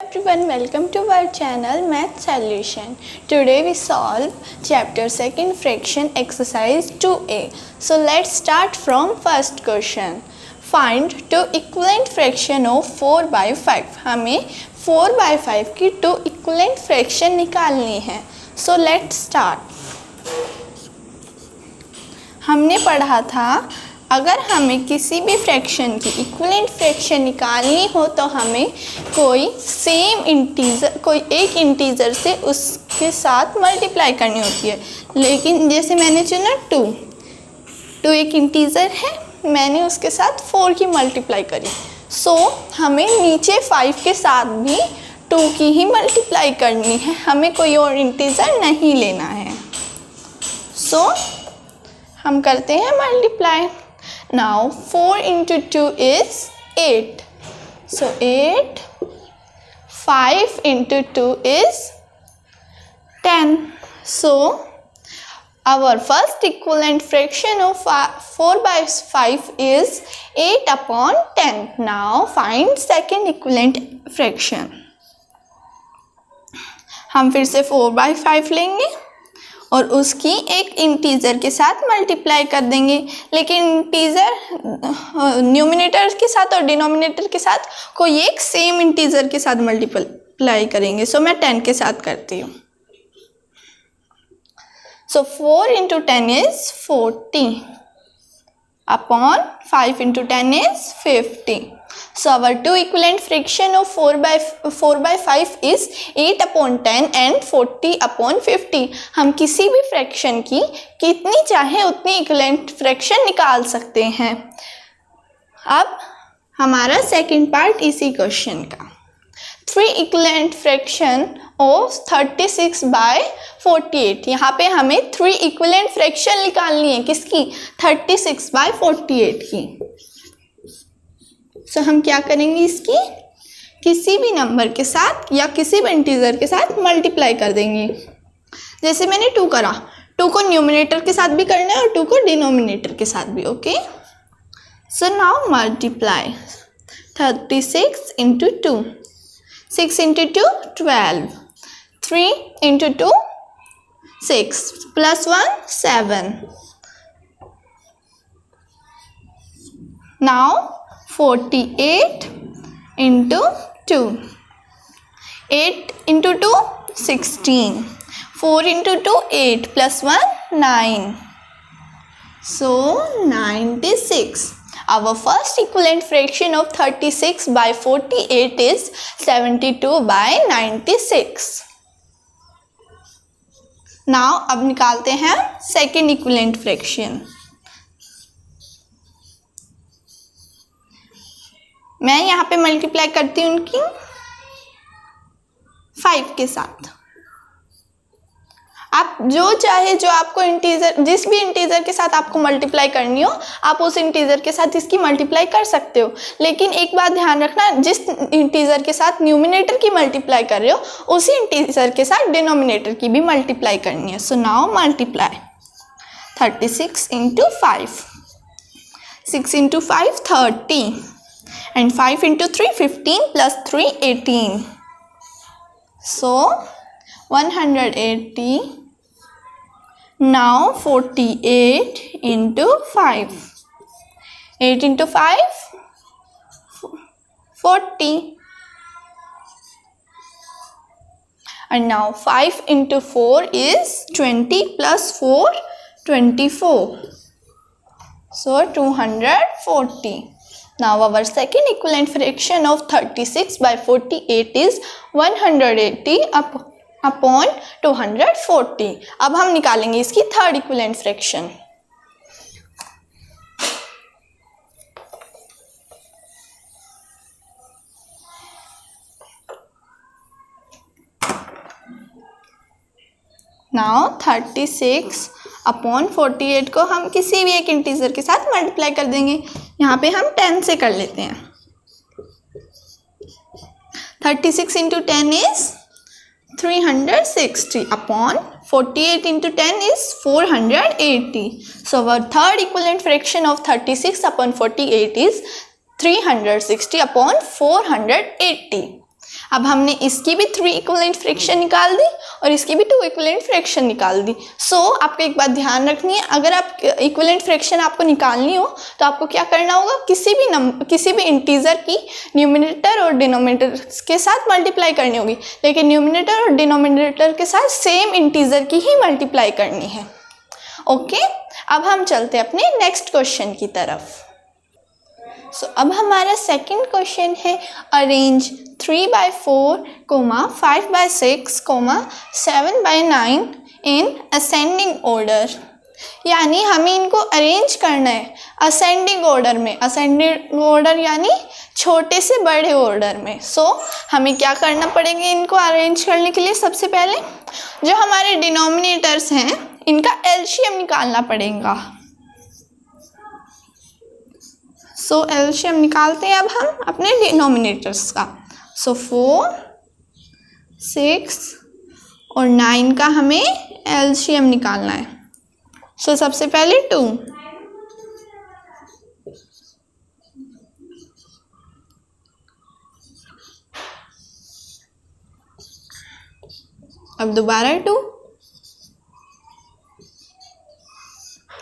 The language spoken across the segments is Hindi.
Everyone, welcome to our channel Math Solution. Today we solve chapter 2nd fraction exercise 2a. So let's start from first question. Find two equivalent fraction of 4 by 5. हमें 4 by 5 की two equivalent fraction निकालनी है. So let's start. हमने पढ़ा था अगर हमें किसी भी फ्रैक्शन की इक्विवेलेंट फ्रैक्शन निकालनी हो तो हमें कोई एक इंटीजर से उसके साथ मल्टीप्लाई करनी होती है. लेकिन जैसे मैंने चुना 2 एक इंटीजर है, मैंने उसके साथ 4 की मल्टीप्लाई करी. सो हमें नीचे 5 के साथ भी 2 की ही मल्टीप्लाई करनी है, हमें कोई और इंटीजर नहीं लेना है. सो हम करते हैं multiply. Now 4 into 2 is 8. So 8. 5 into 2 is 10. So our first equivalent fraction of 4 by 5 is 8 upon 10. Now find second equivalent fraction. हम फिर से 4 by 5 लेंगे और उसकी एक इंटीजर के साथ मल्टीप्लाई कर देंगे. लेकिन इंटीजर न्यूमिनेटर के साथ और डिनोमिनेटर के साथ कोई एक सेम इंटीजर के साथ मल्टीप्लाई करेंगे. सो मैं 10 के साथ करती हूँ. सो 4 into 10 is 40 upon 5 into 10 is 50. So our two equivalent fraction of 4 by 5 is 8 upon 10 and 40 upon 50. हम किसी भी फ्रैक्शन की कितनी चाहे उतनी इक्विवेलेंट फ्रैक्शन निकाल सकते हैं. अब हमारा सेकंड पार्ट इसी क्वेश्चन का. 3 इक्विवेलेंट फ्रैक्शन ऑफ 36 by 48. यहाँ पे हमें 3 इक्विवेलेंट फ्रैक्शन निकालनी है. किसकी? 36 by 48 की. सो हम क्या करेंगे, इसकी किसी भी नंबर के साथ या किसी भी इंटीजर के साथ मल्टीप्लाई कर देंगे. जैसे मैंने 2 करा, 2 को न्यूमिनेटर के साथ भी करना है और 2 को डिनोमिनेटर के साथ भी. Okay, so now multiply 36 into 2. 6 into 2 12. 3 into 2 6 plus 1 7. Now 48 into 2. 8 into 2 16. 4 into 2 8 plus 1 9. So 96. Our first equivalent fraction of 36 by 48 is 72 by 96. Now अब निकालते हैं second equivalent fraction. मैं यहाँ पे मल्टीप्लाई करती हूँ उनकी 5 के साथ. आप जो चाहे, जो आपको इंटीजर, जिस भी इंटीजर के साथ आपको मल्टीप्लाई करनी हो, आप उस इंटीजर के साथ इसकी मल्टीप्लाई कर सकते हो. लेकिन एक बात ध्यान रखना, जिस इंटीजर के साथ न्यूमिनेटर की मल्टीप्लाई कर रहे हो, उसी इंटीजर के साथ डिनोमिनेटर की भी मल्टीप्लाई करनी है. सो now multiply 36 into 5. 6 into 5 30. And 5 into 3 15 plus 3 18. So 180. Now 48 into 5. 8 into 5 40. And now 5 into 4 is 20 plus 4 24. So 240. Now our second equivalent fraction of 36 by 48 is 180 upon 240. अब हम निकालेंगे इसकी third equivalent fraction. Now 36 upon 48 को हम किसी भी एक इंटीजर के साथ मल्टीप्लाई कर देंगे. यहाँ पे हम 10 से कर लेते हैं. 36 into 10 is 360 upon 48 into 10 is 480. So our third equivalent fraction of 36 upon 48 is 360 upon 480. अब हमने इसकी भी 3 इक्विवेलेंट फ्रैक्शन निकाल दी और इसकी भी 2 इक्विवेलेंट फ्रैक्शन निकाल दी। सो आपको एक बात ध्यान रखनी है, अगर आप इक्विवेलेंट फ्रैक्शन आपको निकालनी हो तो आपको क्या करना होगा, किसी भी इंटीजर की न्यूमरेटर और डिनोमिनेटर के साथ मल्टीप्लाई करनी होगी, लेकिन न्यूमरेटर और डिनोमिनेटर के साथ सेम इंटीजर की ही मल्टीप्लाई करनी है। ओके, अब हम चलते हैं अपने नेक्स्ट क्वेश्चन की तरफ। सो अब हमारा सेकंड क्वेश्चन है, अरेंज 3/4, 5/6, 7/9 इन असेंडिंग ऑर्डर। यानी हमें इनको अरेंज करना है असेंडिंग ऑर्डर में। असेंडिंग ऑर्डर यानी छोटे से बड़े ऑर्डर में। सो हमें क्या करना पड़ेगा इनको अरेंज करने के लिए, सबसे पहले जो हमारे डिनोमिनेटर्स हैं इनका एलसीएम निकालना पड़ेगा। सो एलसीएम निकालते हैं अब हम अपने डिनोमिनेटर्स का। सो 4, 6 और 9 का हमें एलसीएम निकालना है। सो सबसे पहले 2, अब दोबारा 2,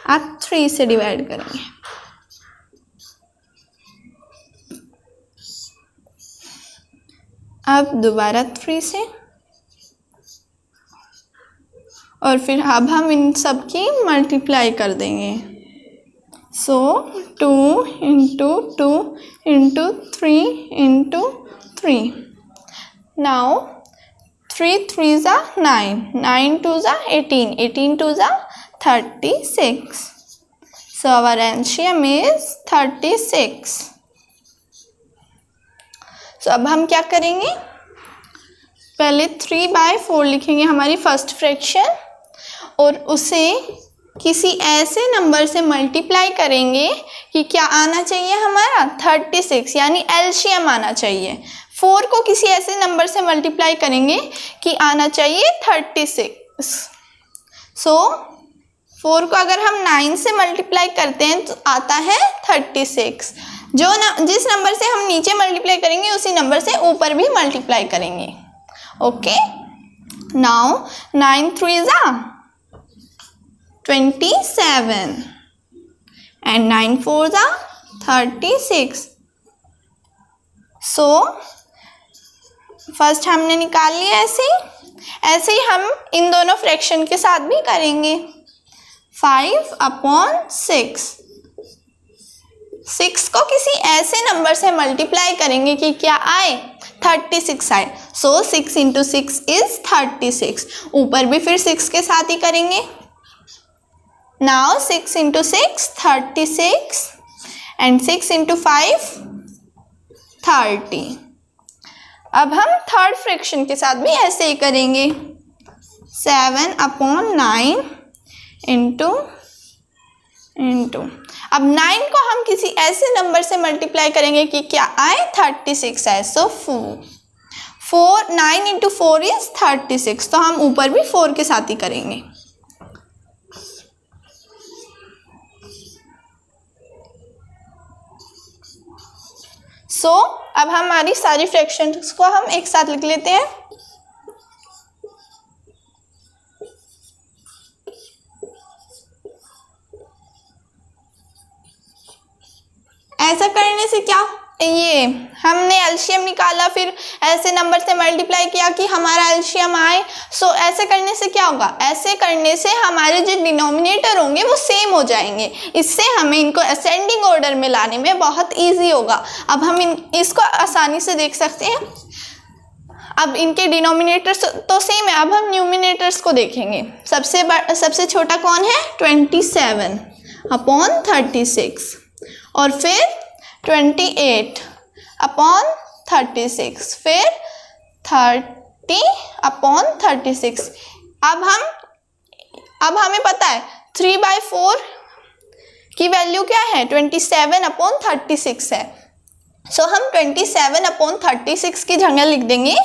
आप 3 से डिवाइड करेंगे। अब दोबारा 3 से, और फिर अब हम इन सब की मल्टीप्लाई कर देंगे। सो 2 इंटू 2 इंटू 3 इंटू 3। नाउ 3 3 ज़ा 9, 9 2 ज़ा 18, 18 2 ज़ा 36। So our LCM is 36. So अब हम क्या करेंगे, पहले 3/4 लिखेंगे हमारी फर्स्ट फ्रैक्शन, और उसे किसी ऐसे नंबर से मल्टीप्लाई करेंगे कि क्या आना चाहिए हमारा 36, यानी एलसीएम आना चाहिए। 4 को किसी ऐसे नंबर से मल्टीप्लाई करेंगे कि आना चाहिए 36। सो 4 को अगर हम 9 से मल्टीप्लाई करते हैं तो आता है 36। जिस नंबर से हम नीचे मल्टीप्लाई करेंगे उसी नंबर से ऊपर भी मल्टीप्लाई करेंगे। ओके, नाउ 9 3 ज़ा 27 एंड 9 4 ज़ा 36। सो फर्स्ट हमने निकाल लिया ऐसे ही हम इन दोनों फ्रैक्शन के साथ भी करेंगे। 5/6, 6 को किसी ऐसे नंबर से मल्टीप्लाई करेंगे कि क्या आए 36 आए। सो 6 इंटू 6 इज 36। ऊपर भी फिर 6 के साथ ही करेंगे। Now 6 into 6 36 and 6 into 5 30। अब हम थर्ड फ्रैक्शन के साथ भी ऐसे ही करेंगे। 7/9 इंटू अब 9 को हम किसी ऐसे नंबर से मल्टीप्लाई करेंगे कि क्या आए 36 आए। सो 4 9 इंटू 4 इज 36। तो हम ऊपर भी 4 के साथ ही करेंगे। सो अब हमारी सारी फ्रैक्शंस को हम एक साथ लिख लेते हैं। ऐसा करने से क्या, ये हमने एलसीएम निकाला, फिर ऐसे नंबर से मल्टीप्लाई किया कि हमारा एलसीएम आए। सो ऐसे करने से क्या होगा, ऐसे करने से हमारे जो डिनोमिनेटर होंगे वो सेम हो जाएंगे। इससे हमें इनको असेंडिंग ऑर्डर में लाने में बहुत इजी होगा। अब हम इसको आसानी से देख सकते हैं। अब इनके डिनोमिनेटर्स तो सेम है, अब हम न्यूमिनेटर्स को देखेंगे। सबसे छोटा कौन है 27/36, और फिर 28/36, फिर 30/36। अब हमें पता है 3/4 की वैल्यू क्या है 27/36 है। सो हम 27/36 की जगह लिख देंगे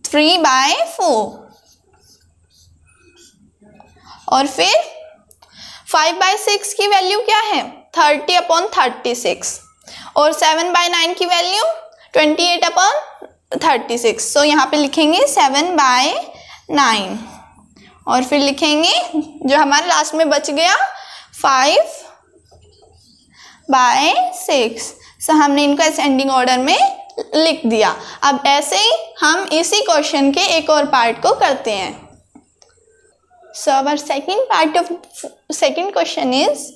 3/4, और फिर 5/6 की वैल्यू क्या है 30/36, और 7/9 की वैल्यू 28 36। सो यहाँ पे लिखेंगे 7/9 और फिर लिखेंगे जो हमारे लास्ट में बच गया 5/6। सो हमने इनको असेंडिंग ऑर्डर में लिख दिया। अब ऐसे ही हम इसी क्वेश्चन के एक और पार्ट को करते हैं। So our second part of second question is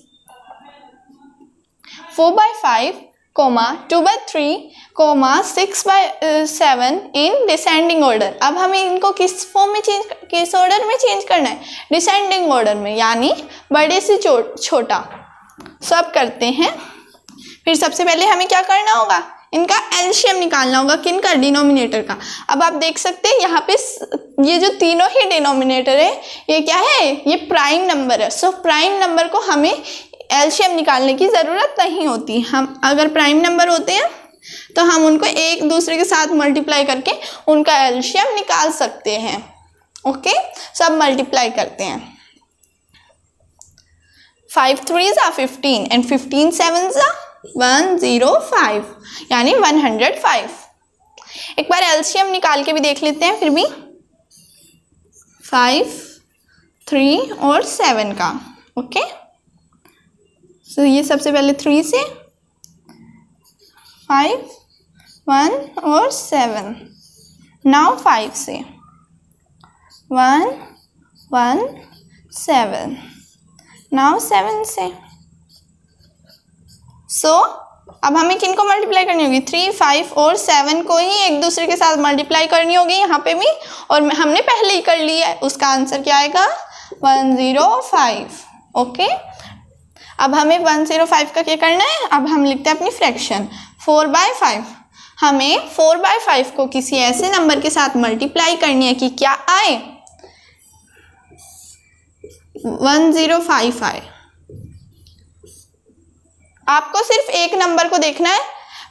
4/5, 2/3, 6/7 in descending order. अब हमें इनको किस फॉर्म में किस ऑर्डर में चेंज करना है? डिसेंडिंग ऑर्डर में, यानी बड़े से छोटा। सब करते हैं। फिर सबसे पहले हमें क्या करना होगा? इनका एलसीएम निकालना होगा। किनका? डिनोमिनेटर का। अब आप देख सकते हैं यहाँ पे ये जो तीनों ही डिनोमिनेटर है ये क्या है? ये प्राइम नंबर है। सो प्राइम नंबर को हमें एलसीएम निकालने की ज़रूरत नहीं होती। हम अगर प्राइम नंबर होते हैं तो हम उनको एक दूसरे के साथ मल्टीप्लाई करके उनका एलसीएम निकाल सकते हैं। ओके, सब मल्टीप्लाई करते हैं। 5 3s are 15 and 15 7s are 105, यानी 105। एक बार एलसीएम निकाल के भी देख लेते हैं फिर भी। 5, 3 और 7 का। ओके, सो ये सबसे पहले 3 से 5, 1 और 7। नाउ 5 से 1, 1, 7। नाउ 7 से। सो अब हमें किन को मल्टीप्लाई करनी होगी? 3, 5 और 7 को ही एक दूसरे के साथ मल्टीप्लाई करनी होगी यहाँ पे भी, और हमने पहले ही कर लिया है। उसका आंसर क्या आएगा? 105। ओके, अब हमें 105 का क्या करना है? अब हम लिखते हैं अपनी फ्रैक्शन 4/5। हमें 4/5 को किसी ऐसे नंबर के साथ मल्टीप्लाई करनी है कि क्या आए? 105 आए। आपको सिर्फ एक नंबर को देखना है,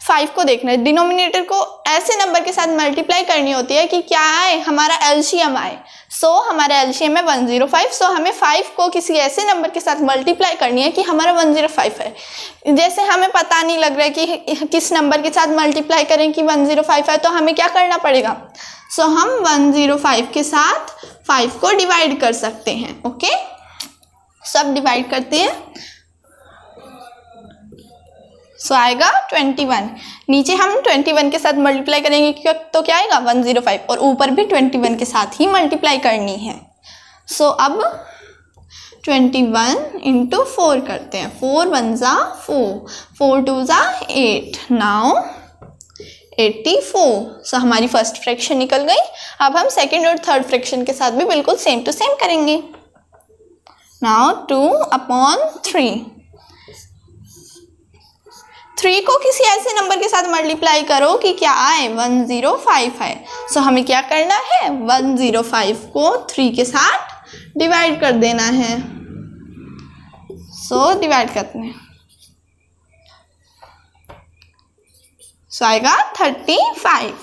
5 को देखना है। डिनोमिनेटर को ऐसे नंबर के साथ मल्टीप्लाई करनी होती है कि क्या आए? हमारा एलसीएम आए। सो हमारा एलसीएम है 105। सो हमें 5 को किसी ऐसे नंबर के साथ मल्टीप्लाई करनी है कि हमारा 105 है। जैसे हमें पता नहीं लग रहा है कि किस नंबर के साथ मल्टीप्लाई करें कि 105 है, तो हमें क्या करना पड़ेगा? सो हम 105 के साथ 5 को डिवाइड कर सकते हैं। ओके, सब डिवाइड करते हैं। सो आएगा 21। नीचे हम 21 के साथ मल्टीप्लाई करेंगे तो क्या आएगा? 105, और ऊपर भी 21 के साथ ही मल्टीप्लाई करनी है। सो अब 21 × 4 करते हैं। 4 1 ज़ा 4, 4 2 ज़ा 8। नाउ 84। सो हमारी फर्स्ट फ्रैक्शन निकल गई। अब हम सेकेंड और थर्ड फ्रैक्शन के साथ भी बिल्कुल सेम टू सेम करेंगे। नाउ 2/3। 3 को किसी ऐसे नंबर के साथ मल्टीप्लाई करो कि क्या आए? 105 आए। सो हमें क्या करना है? 105 को 3 के साथ डिवाइड कर देना है। सो डिवाइड करते हैं। सो आएगा 35,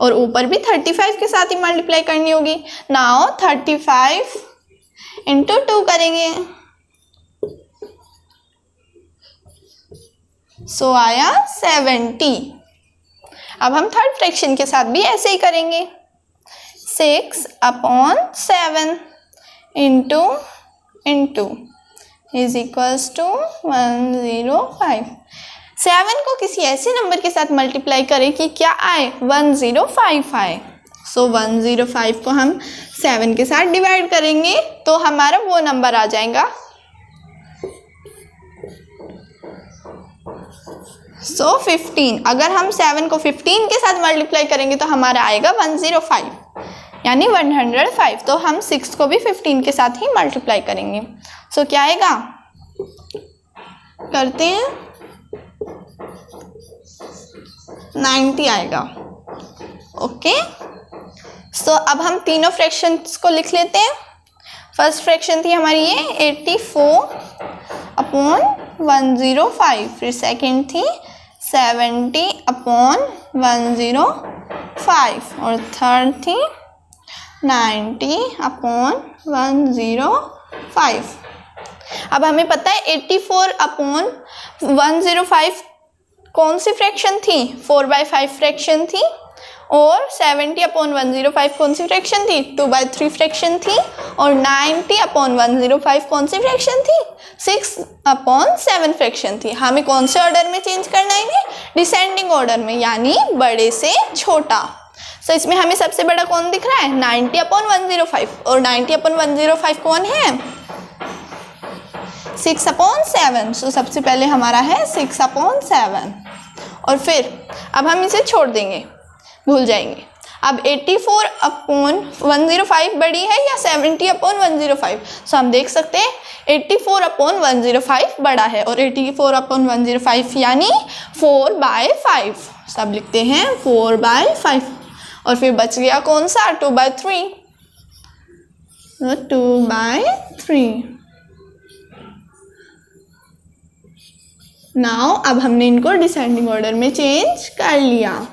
और ऊपर भी 35 के साथ ही मल्टीप्लाई करनी होगी। नाउ 35 × 2 करेंगे। सो आया 70। अब हम थर्ड फ्रैक्शन के साथ भी ऐसे ही करेंगे। 6/7 × इज इक्वल्स टू 105। 7 को किसी ऐसे नंबर के साथ मल्टीप्लाई करें कि क्या आए? 105 आए। सो 105 को हम 7 के साथ डिवाइड करेंगे तो हमारा वो नंबर आ जाएगा। सो 15। अगर हम 7 को 15 के साथ मल्टीप्लाई करेंगे तो हमारा आएगा 105, यानी 105। तो हम 6 को भी 15 के साथ ही मल्टीप्लाई करेंगे। सो क्या आएगा? करते हैं, 90 आएगा। ओके, सो अब हम तीनों फ्रैक्शंस को लिख लेते हैं। फर्स्ट फ्रैक्शन थी हमारी ये 84/105। फिर सेकंड थी 70/105, और थर्ड थी 90/105। अब हमें पता है 84/105 कौन सी फ्रैक्शन थी? 4/5 फ्रैक्शन थी। और 70/105 कौन सी फ्रैक्शन थी? 2/3 फ्रैक्शन थी। और 90/105 कौन सी फ्रैक्शन थी? 6/7 फ्रैक्शन थी। हमें कौन से ऑर्डर में चेंज करना है? ये डिसेंडिंग ऑर्डर में, यानी बड़े से छोटा। सो इसमें हमें सबसे बड़ा कौन दिख रहा है? 90/105। और 90/105 कौन है? 6/7। सो सबसे पहले हमारा है 6/7। और फिर अब हम इसे छोड़ देंगे, भूल जाएंगे। अब 84/105 बड़ी है या 70/105? सो हम देख सकते हैं 84/105 बड़ा है, और 84/105 यानी 4/5। सब लिखते हैं 4/5। और फिर बच गया कौन सा? 2/3। 2/3। नाउ अब हमने इनको डिसेंडिंग ऑर्डर में चेंज कर लिया।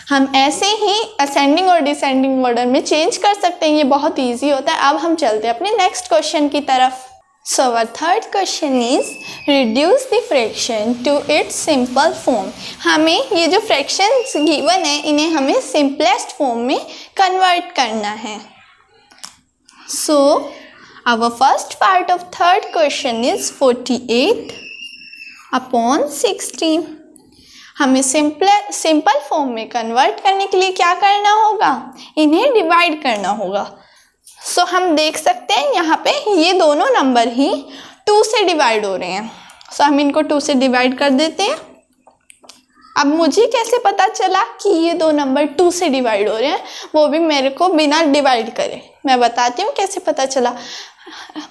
हम ऐसे ही असेंडिंग और डिसेंडिंग ऑर्डर में चेंज कर सकते हैं, ये बहुत इजी होता है। अब हम चलते हैं अपने नेक्स्ट क्वेश्चन की तरफ। So our third question is reduce the fraction to its simple form. हमें ये जो फ्रैक्शंस गिवन है इन्हें हमें सिंपलेस्ट फॉर्म में कन्वर्ट करना है। So our first part of third question is 48/16। हमें सिंपल फॉर्म में कन्वर्ट करने के लिए क्या करना होगा? इन्हें डिवाइड करना होगा। सो हम देख सकते हैं यहाँ पे ये दोनों नंबर ही 2 से डिवाइड हो रहे हैं। सो हम इनको 2 से डिवाइड कर देते हैं। अब मुझे कैसे पता चला कि ये दो नंबर 2 से डिवाइड हो रहे हैं, वो भी मेरे को बिना डिवाइड करे। मैं बताती हूँ कैसे पता चला।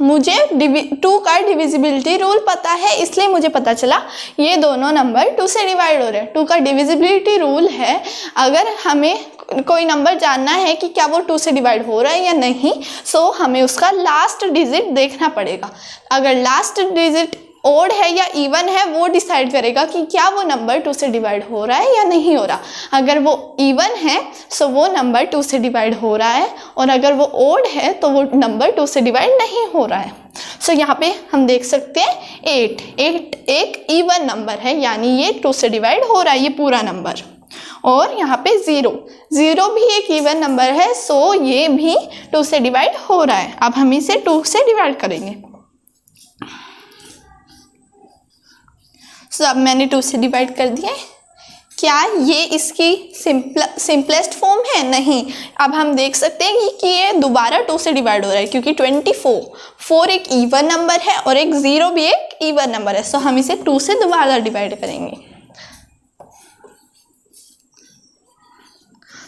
मुझे 2 का डिविजिबिलिटी रूल पता है, इसलिए मुझे पता चला ये दोनों नंबर 2 से डिवाइड हो रहे हैं। 2 का डिविजिबिलिटी रूल है, अगर हमें कोई नंबर जानना है कि क्या वो 2 से डिवाइड हो रहा है या नहीं, सो हमें उसका लास्ट डिजिट देखना पड़ेगा। अगर लास्ट डिजिट ओड है या इवन है, वो डिसाइड करेगा कि क्या वो नंबर 2 से डिवाइड हो रहा है या नहीं हो रहा। अगर वो इवन है सो वो नंबर 2 से डिवाइड हो रहा है, और अगर वो ओड है तो वो नंबर 2 से डिवाइड नहीं हो रहा है। सो यहाँ पे हम देख सकते हैं 8 एक इवन नंबर है, यानी ये 2 से डिवाइड हो रहा है ये पूरा नंबर। और यहाँ पे 0 भी एक इवन नंबर है, सो ये भी 2 से डिवाइड हो रहा है। अब हम इसे 2 से डिवाइड करेंगे। सो अब मैंने 2 से डिवाइड कर दिया है। क्या ये इसकी सिंपलेस्ट फॉर्म है? नहीं। अब हम देख सकते हैं कि ये दोबारा 2 से डिवाइड हो रहा है, क्योंकि 24 एक इवन नंबर है और एक 0 भी एक इवन नंबर है। सो हम इसे 2 से दोबारा डिवाइड करेंगे।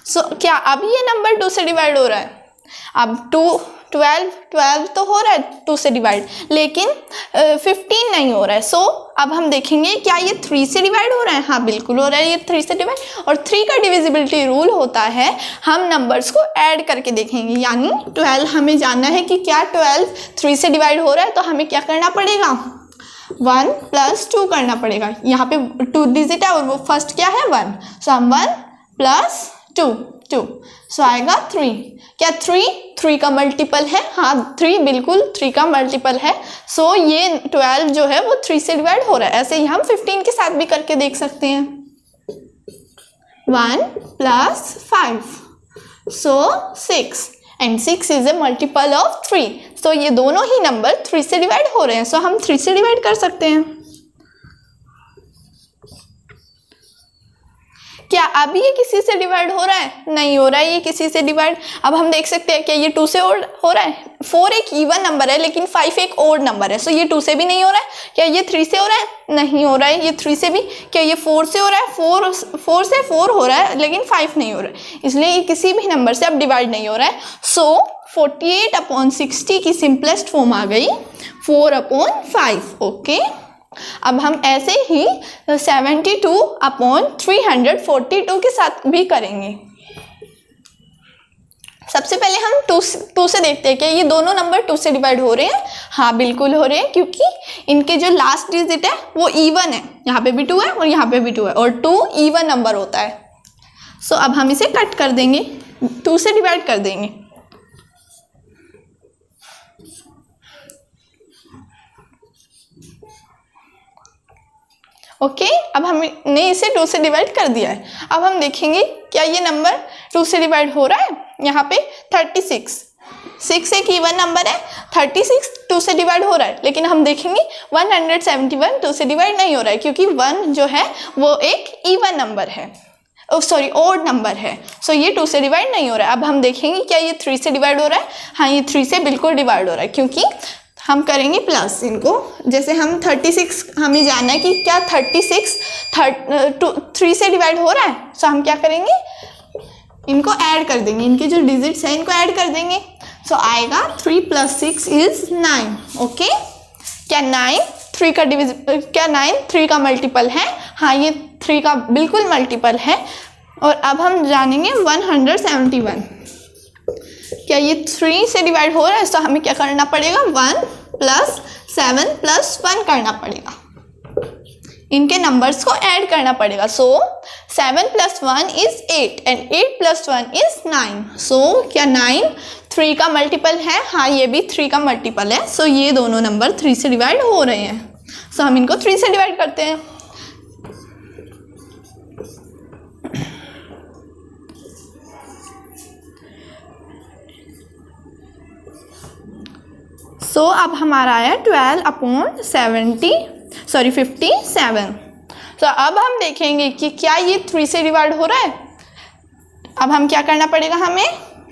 सो क्या अब ये नंबर 2 से डिवाइड हो रहा है? अब 12 तो हो रहा है 2 से डिवाइड, लेकिन 15 नहीं हो रहा है। सो अब हम देखेंगे क्या ये 3 से डिवाइड हो रहा है? हाँ बिल्कुल हो रहा है ये 3 से डिवाइड। और 3 का डिविजिबिलिटी रूल होता है, हम नंबर्स को ऐड करके देखेंगे। यानी 12 हमें जानना है कि क्या 12 3 से डिवाइड हो रहा है, तो हमें क्या करना पड़ेगा? 1 + 2 करना पड़ेगा। यहाँ पे 2 डिजिट है और वो फर्स्ट क्या है? 1। सो हम 1 + 2 सो आएगा 3। क्या 3 का मल्टीपल है? हाँ 3 बिल्कुल 3 का मल्टीपल है। सो ये 12 जो है वो 3 से डिवाइड हो रहा है। ऐसे ही हम 15 के साथ भी करके देख सकते हैं। 1 + 5 सो 6 and 6 is a multiple of 3। सो ये दोनों ही नंबर 3 से डिवाइड हो रहे हैं। सो हम 3 से डिवाइड कर सकते हैं। क्या अब ये किसी से डिवाइड हो रहा है? नहीं हो रहा है ये किसी से डिवाइड। अब हम देख सकते हैं क्या ये 2 से हो रहा है? 4 एक इवन नंबर है, लेकिन 5 एक ओड नंबर है। सो ये 2 से भी नहीं हो रहा है। क्या ये 3 से हो रहा है? नहीं हो रहा है ये 3 से भी। क्या ये 4 से हो रहा है? 4 से 4 हो रहा है, लेकिन 5 नहीं हो रहा है, इसलिए ये किसी भी नंबर से अब डिवाइड नहीं हो रहा है। सो 48/60 की सिंपलेस्ट फॉर्म आ गई 4/5। ओके, अब हम ऐसे ही 72/342 के साथ भी करेंगे। सबसे पहले हम 2 से देखते हैं कि ये दोनों नंबर 2 से डिवाइड हो रहे हैं। हाँ बिल्कुल हो रहे हैं, क्योंकि इनके जो लास्ट डिजिट है वो इवन है। यहाँ पे भी 2 है और यहाँ पे भी 2 है, और 2 इवन नंबर होता है। सो अब हम इसे कट कर देंगे, 2 से डिवाइड कर देंगे। ओके, अब हमने इसे 2 से डिवाइड कर दिया है। अब हम देखेंगे क्या ये नंबर 2 से डिवाइड हो रहा है। यहाँ पे 36, 6 एक इवन नंबर है, 36 2 से डिवाइड हो रहा है, लेकिन हम देखेंगे 171 2 से डिवाइड नहीं हो रहा है, क्योंकि 1 जो है वो एक इवन नंबर है, सॉरी ओड नंबर है। सो ये 2 से डिवाइड नहीं हो रहा है। अब हम देखेंगे क्या ये 3 से डिवाइड हो रहा है। हाँ, ये 3 से बिल्कुल डिवाइड हो रहा है, क्योंकि हम करेंगे प्लस इनको। जैसे हम 36, हमें जानना है कि क्या 36 3 से डिवाइड हो रहा है। सो हम क्या करेंगे, इनको ऐड कर देंगे, इनके जो डिजिट्स हैं इनको ऐड कर देंगे। सो आएगा 3 + 6 = 9। ओके, क्या 9 3 का क्या 9 3 का मल्टीपल है? हाँ, ये 3 का बिल्कुल मल्टीपल है। और अब हम जानेंगे 171, क्या ये 3 से डिवाइड हो रहा है? तो हमें क्या करना पड़ेगा, 1 + 7 + 1 करना पड़ेगा, इनके नंबर्स को ऐड करना पड़ेगा। सो 7 + 1 = 8 एंड 8 + 1 = 9। सो क्या 9 3 का मल्टीपल है? हाँ, ये भी 3 का मल्टीपल है। सो ये दोनों नंबर 3 से डिवाइड हो रहे हैं। सो हम इनको 3 से डिवाइड करते हैं। सो अब हमारा आया 57। तो अब हम देखेंगे कि क्या ये 3 से डिवाइड हो रहा है। अब हम क्या करना पड़ेगा, हमें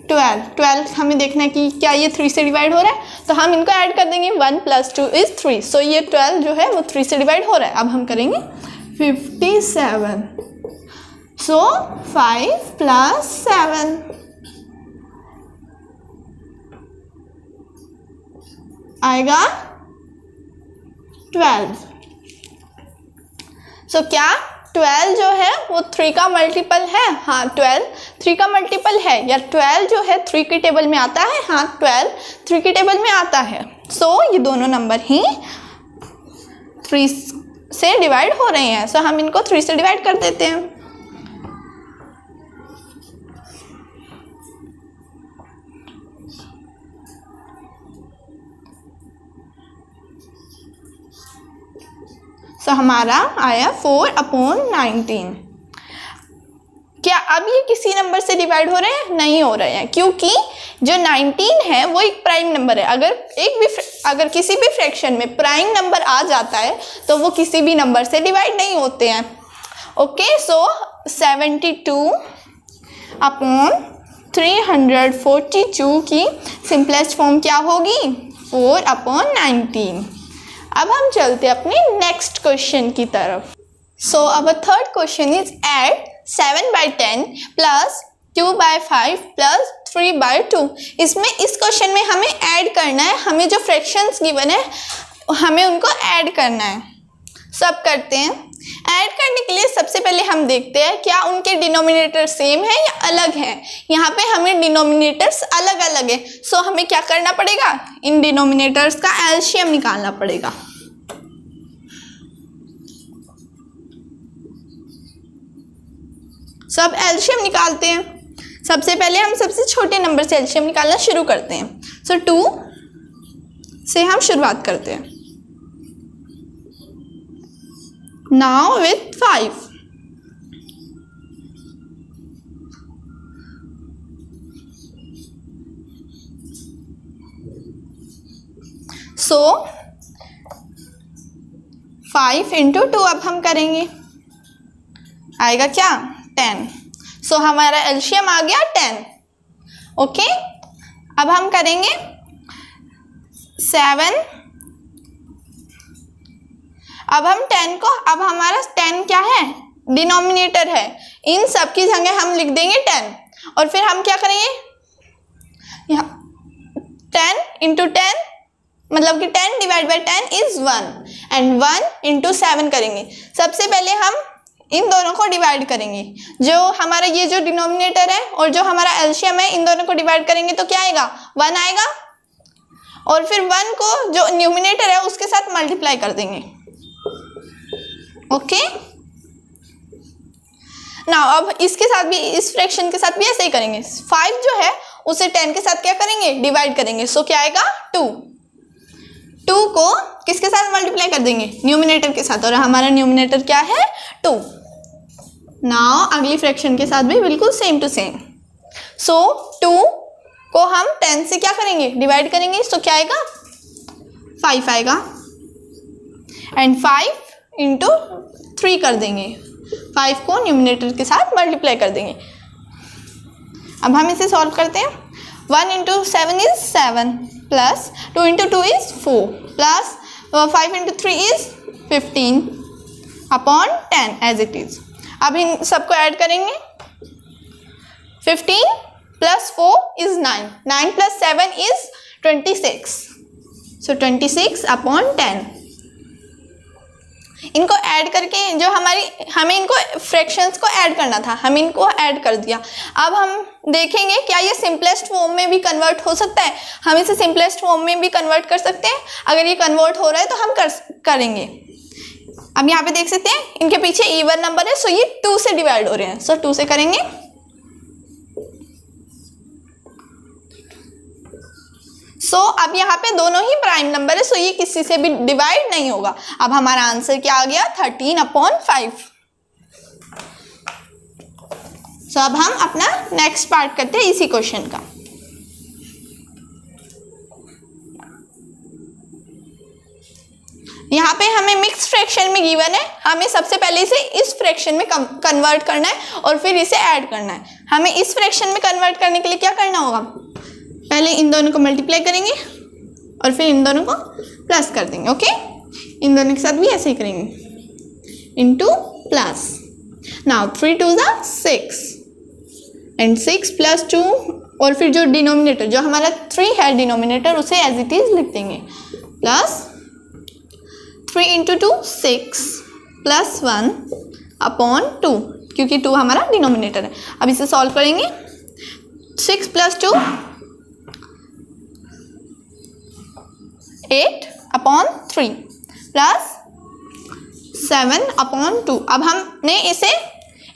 12 हमें देखना है कि क्या ये 3 से डिवाइड हो रहा है। तो हम इनको ऐड कर देंगे, 1 + 2 = 3। सो ये 12 जो है वो 3 से डिवाइड हो रहा है। अब हम करेंगे 57। सो 5 + 7 आएगा 12। सो क्या 12 जो है वो 3 का मल्टीपल है? हाँ, 12 3 का मल्टीपल है। या 12 जो है 3 की टेबल में आता है? हाँ, 12 3 की टेबल में आता है। सो ये दोनों नंबर ही 3 से डिवाइड हो रहे हैं। सो हम इनको 3 से डिवाइड कर देते हैं। सो हमारा आया 4/19। क्या अब ये किसी नंबर से डिवाइड हो रहे हैं? नहीं हो रहे हैं, क्योंकि जो 19 है वो एक प्राइम नंबर है। अगर किसी भी फ्रैक्शन में प्राइम नंबर आ जाता है तो वो किसी भी नंबर से डिवाइड नहीं होते हैं। ओके, सो 72/342 की सिंपलेस्ट फॉर्म क्या होगी? 4/19। अब हम चलते हैं अपने नेक्स्ट क्वेश्चन की तरफ। सो अब थर्ड क्वेश्चन इज ऐड 7/10 + 2/5 + 3/2। इसमें इस क्वेश्चन में हमें ऐड करना है, हमें जो फ्रैक्शंस गिवन है हमें उनको ऐड करना है। सब करते हैं। ऐड करने के लिए सबसे पहले हम देखते हैं क्या उनके डिनोमिनेटर सेम है या अलग है। यहाँ पे हमें डिनोमिनेटर्स अलग अलग है। सो हमें क्या करना पड़ेगा, इन डिनोमिनेटर्स का एलसीएम निकालना पड़ेगा। सब एलसीएम निकालते हैं। सबसे पहले हम सबसे छोटे नंबर से एलसीएम निकालना शुरू करते हैं। सो 2 से हम शुरुआत करते हैं। Now with 5। सो 5 × 2 अब हम करेंगे, आएगा क्या 10। सो हमारा एलसीएम आ गया 10। ओके, अब हम करेंगे 7। अब हम 10 को, अब हमारा 10 क्या है, डिनोमिनेटर है। इन सब की जगह हम लिख देंगे 10 और फिर हम क्या करेंगे, यहाँ 10 × 10 मतलब कि 10 / 10 = 1 एंड 1 × 7 करेंगे। सबसे पहले हम इन दोनों को डिवाइड करेंगे। जो हमारा ये जो डिनोमिनेटर है और जो हमारा एलसीएम है, इन दोनों को डिवाइड करेंगे तो क्या आएगा, 1 आएगा। और फिर 1 को जो न्यूमिनेटर है उसके साथ मल्टीप्लाई कर देंगे। ओके, नाउ अब इसके साथ भी, इस फ्रैक्शन के साथ भी ऐसे ही करेंगे। 5 जो है उसे 10 के साथ क्या करेंगे, डिवाइड करेंगे। सो क्या आएगा 2। 2 को किसके साथ मल्टीप्लाई कर देंगे? न्यूमिनेटर के साथ, और हमारा न्यूमिनेटर क्या है? 2। नाउ अगली फ्रैक्शन के साथ भी बिल्कुल सेम टू सेम। सो 2 को हम 10 से क्या करेंगे? डिवाइड करेंगे। सो क्या आएगा? 5 आएगा, एंड 5 इंटू 3 कर देंगे। 5 को न्यूमिनेटर के साथ मल्टीप्लाई कर देंगे। अब हम इसे सॉल्व करते हैं। 1 into 7 is 7, plus 2 into 2 is 4, plus 5 into 3 is 15 upon 10 as it is. अब इन सबको ऐड करेंगे। 15 plus 4 is 9, 9 plus 7 is 26, so 26 upon 10। इनको ऐड करके जो हमें इनको फ्रैक्शंस को ऐड करना था, हम इनको ऐड कर दिया। अब हम देखेंगे क्या ये सिंपलेस्ट फॉर्म में भी कन्वर्ट हो सकता है। हम इसे सिंपलेस्ट फॉर्म में भी कन्वर्ट कर सकते हैं। अगर ये कन्वर्ट हो रहा है तो हम करेंगे। अब यहाँ पे देख सकते हैं इनके पीछे इवन नंबर है, सो ये 2 से डिवाइड हो रहे हैं। सो 2 से करेंगे। सो अब यहाँ पे दोनों ही प्राइम नंबर है, सो ये किसी से भी डिवाइड नहीं होगा। अब हमारा आंसर क्या आ गया? 13 अपॉन 5। सो अब हम अपना नेक्स्ट पार्ट करते हैं इसी क्वेश्चन का। यहाँ पे हमें मिक्स फ्रैक्शन में गिवन है, हमें सबसे पहले इसे इस फ्रैक्शन में कन्वर्ट करना है और फिर इसे ऐड करना है। हमें इस फ्रैक्शन में कन्वर्ट करने के लिए क्या करना होगा? पहले इन दोनों को मल्टीप्लाई करेंगे और फिर इन दोनों को प्लस कर देंगे। ओके, इन दोनों के साथ भी ऐसे ही करेंगे, इनटू प्लस। नाउ 3 2 ज़ा 6 एंड 6 प्लस 2, और फिर जो डिनोमिनेटर जो हमारा 3 है डिनोमिनेटर, उसे एज इट इज लिख देंगे, प्लस 3 इंटू 2 6 प्लस 1 अपॉन 2, क्योंकि 2 हमारा डिनोमिनेटर है। अब इसे सॉल्व करेंगे। 6 प्लस 2 8 अपॉन 3 प्लस 7 अपॉन 2। अब हमने इसे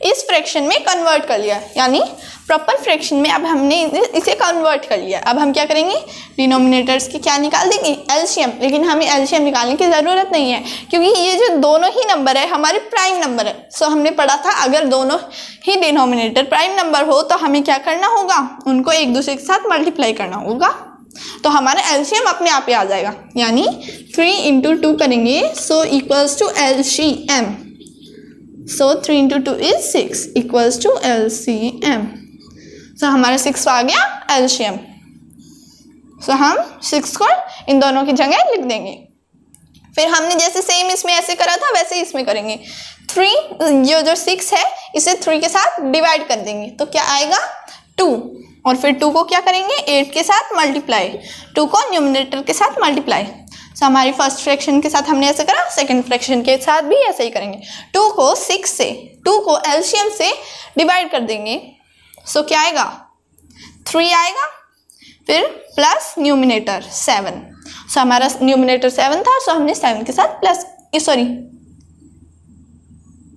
इस फ्रैक्शन में कन्वर्ट कर लिया, यानी प्रॉपर फ्रैक्शन में अब हमने इसे कन्वर्ट कर लिया। अब हम क्या करेंगे? डिनोमिनेटर्स की क्या निकाल देंगे? एलसीएम। लेकिन हमें एलसीएम निकालने की ज़रूरत नहीं है, क्योंकि ये जो दोनों ही नंबर है हमारे प्राइम नंबर है। सो हमने पढ़ा था अगर दोनों ही डिनोमिनेटर प्राइम नंबर हो तो हमें क्या करना होगा? उनको एक दूसरे के साथ मल्टीप्लाई करना होगा, तो हमारा एलसीएम अपने आप ही आ जाएगा। यानी 3 इंटू 2 करेंगे, so equals to LCM. So 3 into 2 is 6 equals to LCM. So हमारा 6 आ गया एलसीएम। सो हम 6 को इन दोनों की जगह लिख देंगे। फिर हमने जैसे सेम इसमें ऐसे करा था वैसे ही इसमें करेंगे। 3 जो 6 है इसे 3 के साथ डिवाइड कर देंगे, तो क्या आएगा? 2, और फिर 2 को क्या करेंगे? 8 के साथ मल्टीप्लाई, 2 को न्यूमिनेटर के साथ मल्टीप्लाई। सो हमारी फर्स्ट फ्रैक्शन के साथ हमने ऐसे करा, सेकंड फ्रैक्शन के साथ भी ऐसे ही करेंगे। 2 को 6 से, 2 को एलसीएम से डिवाइड कर देंगे। सो क्या आएगा? 3 आएगा, फिर प्लस न्यूमिनेटर 7। सो हमारा न्यूमिनेटर 7 था, सो हमने 7 के साथ plus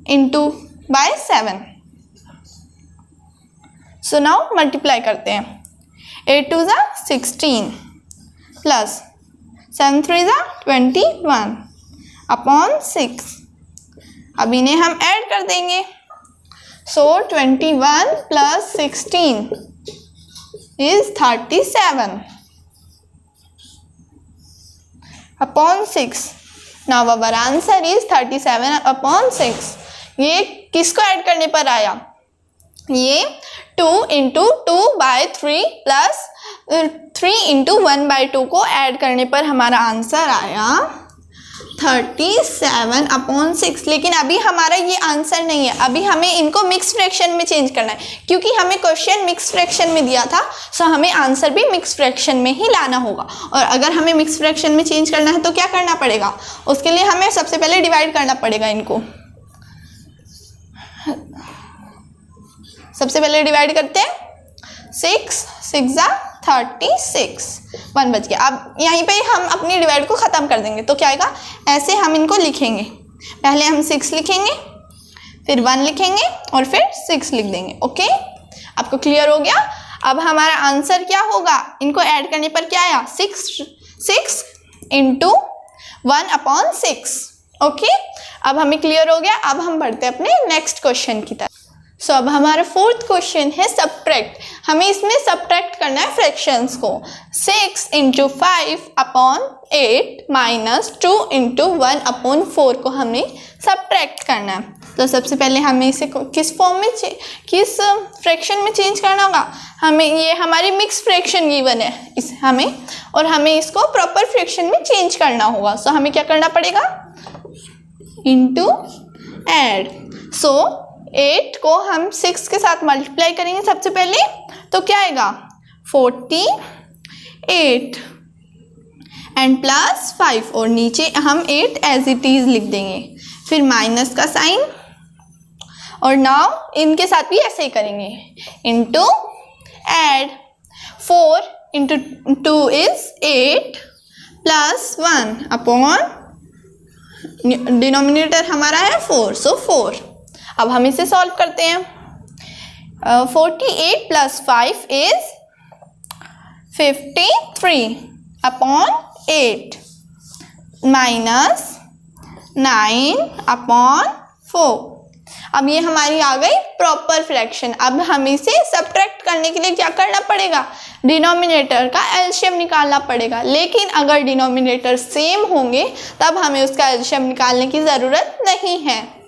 into by 7। So now multiply करते हैं। 8 2 ज़ा 16 प्लस 7 3 ज़ा 21 अपॉन 6। अब इन्हें हम ऐड कर देंगे। So 21 plus 16 is 37 upon 6। Now our answer is 37 upon 6। ये किसको ऐड करने पर आया? ये 2 into 2 by 3 plus 3 into 1 by 2 को ऐड करने पर हमारा आंसर आया 37 अपॉन 6। लेकिन अभी हमारा ये आंसर नहीं है, अभी हमें इनको मिक्स फ्रैक्शन में चेंज करना है, क्योंकि हमें क्वेश्चन मिक्स फ्रैक्शन में दिया था। सो हमें आंसर भी मिक्स फ्रैक्शन में ही लाना होगा। और अगर हमें मिक्स फ्रैक्शन में चेंज करना है तो क्या करना पड़ेगा? उसके लिए हमें सबसे पहले डिवाइड करना पड़ेगा इनको। सबसे पहले डिवाइड करते हैं। 6 6 ज़ा 36, 1 बच गया। अब यहीं पे हम अपनी डिवाइड को ख़त्म कर देंगे, तो क्या आएगा? ऐसे हम इनको लिखेंगे। पहले हम 6 लिखेंगे, फिर 1 लिखेंगे और फिर 6 लिख देंगे। ओके, आपको क्लियर हो गया? अब हमारा आंसर क्या होगा? इनको ऐड करने पर क्या आया? 6 इंटू 1/6। ओके, अब हमें क्लियर हो गया। अब हम बढ़ते हैं अपने नेक्स्ट क्वेश्चन की तरफ। सो अब हमारा फोर्थ क्वेश्चन है सब्ट्रैक्ट। हमें इसमें सब्ट्रैक्ट करना है फ्रैक्शंस को। 6 × 5/8 माइनस 2 × 1/4 को हमें सब्ट्रैक्ट करना है। तो सबसे पहले हमें इसे किस फॉर्म में किस फ्रैक्शन में चेंज करना होगा? हमें ये हमारी मिक्स फ्रैक्शन गिवन है इस हमें, और हमें इसको प्रॉपर फ्रैक्शन में चेंज करना होगा। सो हमें क्या करना पड़ेगा? Into add. सो 8 को हम 6 के साथ मल्टीप्लाई करेंगे सबसे पहले, तो क्या आएगा? 48 एंड प्लस 5, और नीचे हम 8 एज इट इज लिख देंगे, फिर माइनस का साइन, और नाउ इनके साथ भी ऐसे ही करेंगे, into add. 4 × 2 is 8 plus 1 upon denominator हमारा है 4, सो 4। अब हम इसे सॉल्व करते हैं। 48 + 5 इज 53/8 माइनस 9/4। अब ये हमारी आ गई प्रॉपर फ्रैक्शन। अब हमें इसे सब्ट्रैक्ट करने के लिए क्या करना पड़ेगा? डिनोमिनेटर का एलसीएम निकालना पड़ेगा। लेकिन अगर डिनोमिनेटर सेम होंगे तब हमें उसका एलसीएम निकालने की ज़रूरत नहीं है।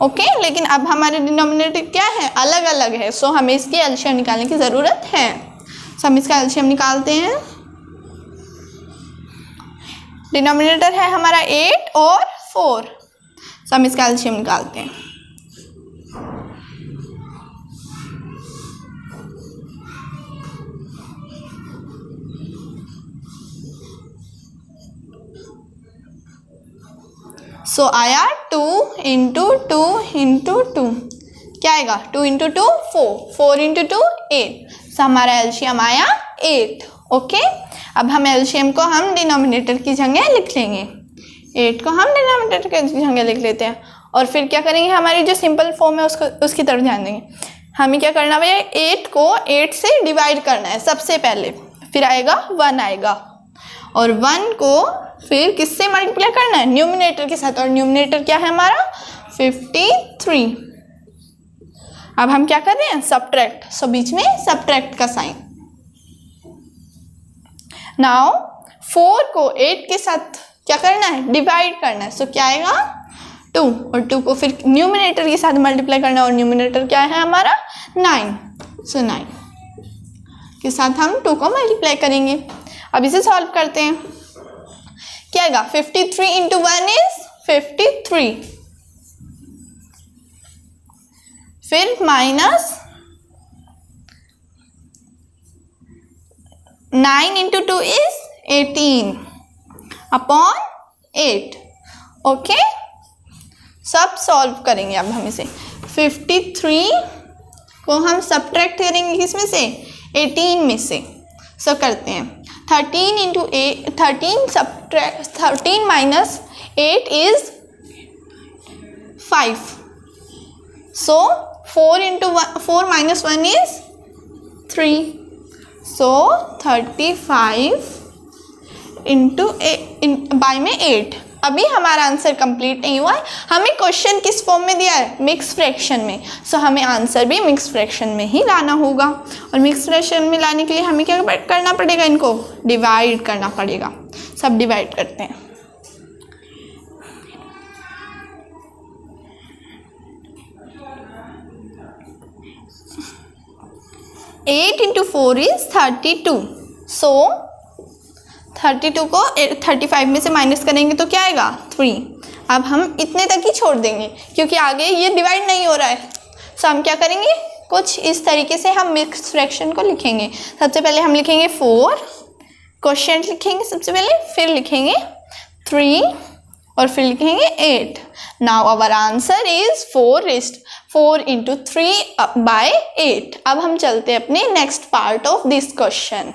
ओके, लेकिन अब हमारे डिनोमिनेटर क्या है? अलग अलग है। सो हमें इसकी एलसीएम निकालने की ज़रूरत है। सो हम इसका एलसीएम निकालते हैं। डिनोमिनेटर है हमारा 8 और 4। सो हम इसका एलसीएम निकालते हैं। सो आया 2 × 2 × 2, क्या आएगा? 2 × 2 4, 4 × 2 8। सो हमारा एलसीएम आया 8। ओके, अब हम एलसीएम को हम डिनोमिनेटर की जगह लिख लेंगे। 8 को हम डिनोमिनेटर की जगह लिख लेते हैं, और फिर क्या करेंगे? हमारी जो सिंपल फॉर्म है उसकी तरफ ध्यान देंगे। हमें क्या करना है? 8 को 8 से डिवाइड करना है सबसे पहले, फिर आएगा 1 आएगा, और 1 को फिर किससे मल्टीप्लाई करना है? न्यूमिनेटर के साथ, और न्यूमिनेटर क्या है हमारा? 53। अब हम क्या कर रहे हैं? सब्ट्रैक्ट। सो बीच में सब्ट्रैक्ट का साइन। नाउ 4 को 8 के साथ क्या करना है? डिवाइड करना है। सो क्या आएगा? 2, और 2 को फिर न्यूमिनेटर के साथ मल्टीप्लाई करना है, और न्यूमिनेटर क्या है हमारा? 9। सो 9 के साथ हम 2 को मल्टीप्लाई करेंगे। अब इसे सॉल्व करते हैं। क्या आएगा? 53 × 1 इज 53, फिर माइनस 9 × 2 इज 18 अपॉन 8। ओके, सब सॉल्व करेंगे। अब हम इसे 53 को हम सब्ट्रैक्ट करेंगे किसमें से? 18 में से। सो करते हैं 13 × 8, 13 minus 8 is 5। So 4 minus 1 is 3। So 35 by में 8। अभी हमारा आंसर कंप्लीट नहीं हुआ है। हमें क्वेश्चन किस फॉर्म में दिया है? मिक्स फ्रैक्शन में। सो हमें आंसर भी मिक्स फ्रैक्शन में ही लाना होगा, और मिक्स फ्रैक्शन में लाने के लिए हमें क्या करना पड़ेगा? इनको डिवाइड करना पड़ेगा। सब डिवाइड करते हैं। Eight into 4 is 32। सो 32 को 35 में से माइनस करेंगे तो क्या आएगा? 3। अब हम इतने तक ही छोड़ देंगे क्योंकि आगे ये डिवाइड नहीं हो रहा है। सो हम क्या करेंगे? कुछ इस तरीके से हम मिक्स फ्रैक्शन को लिखेंगे। सबसे पहले हम लिखेंगे 4, क्वोशिएंट लिखेंगे सबसे पहले, फिर लिखेंगे 3, और फिर लिखेंगे 8। Now our answer is 4 × 3/8। अब हम चलते हैं अपने next part of this question.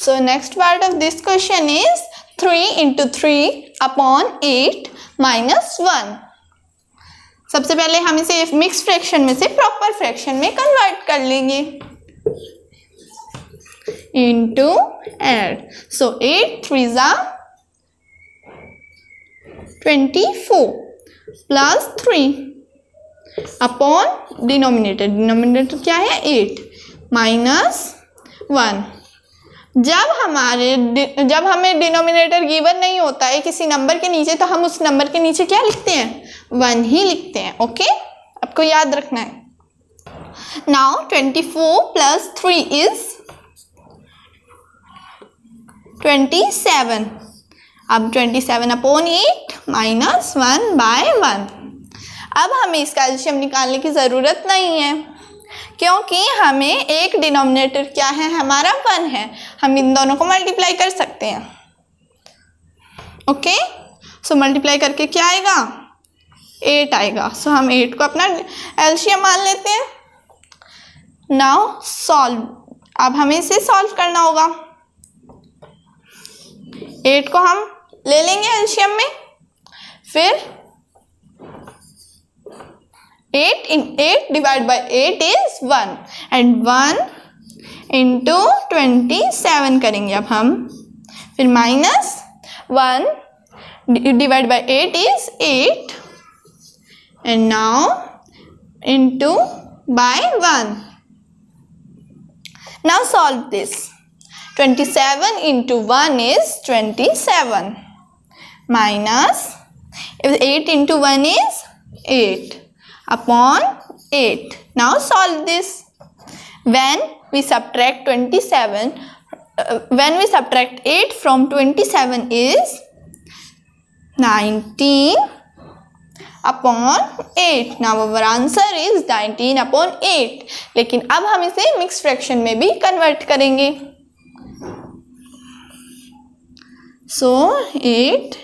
So next part of this question is 3 into 3 upon 8 minus 1. सबसे पहले हम इसे मिक्स फ्रैक्शन में से प्रॉपर फ्रैक्शन में कन्वर्ट कर लेंगे. Into add. So 8 3s are 24 plus 3 upon denominator. Denominator क्या है 8 minus 1. जब हमें डिनोमिनेटर गिवन नहीं होता है किसी नंबर के नीचे, तो हम उस नंबर के नीचे क्या लिखते हैं? 1 ही लिखते हैं. ओके, आपको याद रखना है. Now 24 plus 3 is 27. अब 27 अपॉन 8 माइनस 1 बाय 1. अब हमें इसका एलसीएम निकालने की ज़रूरत नहीं है, क्योंकि हमें एक डिनोमिनेटर क्या है? हमारा 1 है. हम इन दोनों को मल्टीप्लाई कर सकते हैं. ओके, सो मल्टीप्लाई करके क्या आएगा? 8 आएगा. सो हम 8 को अपना एलसीएम मान लेते हैं. Now solve. अब हमें इसे सॉल्व करना होगा. 8 को हम ले लेंगे एलसीएम में. फिर 8 divided by 8 is 1 and 1 into 27 करेंगे अब हम. फिर minus 1 divided by 8 is 8 and now into by 1. Now solve this. 27 into 1 is 27 minus 8 into 1 is 8 upon 8. Now solve this. When we subtract 8 from 27 is 19 upon 8. Now our answer is 19 upon 8. लेकिन अब हम इसे मिक्स फ्रैक्शन में भी कन्वर्ट करेंगे. So 8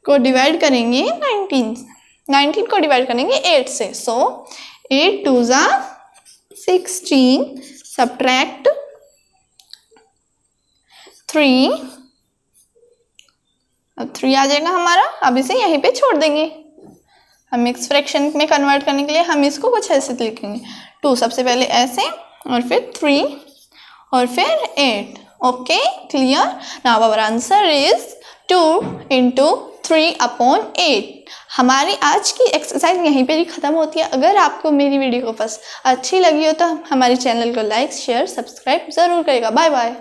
को डिवाइड करेंगे 19 को डिवाइड करेंगे 8 से. सो 8 2s are 16 सब्ट्रैक्ट 3. अब 3 आ जाएगा हमारा. अब इसे यहीं पे छोड़ देंगे. हम मिक्स फ्रैक्शन में कन्वर्ट करने के लिए हम इसको कुछ ऐसे लिखेंगे. 2 सबसे पहले ऐसे और फिर 3 और फिर 8. Okay, clear. Now our answer is 2 into 3 upon 8. हमारी आज की एक्सरसाइज यहीं पे ही ख़त्म होती है. अगर आपको मेरी वीडियो को अच्छी लगी हो तो हमारे चैनल को लाइक शेयर सब्सक्राइब ज़रूर करेगा. Bye bye.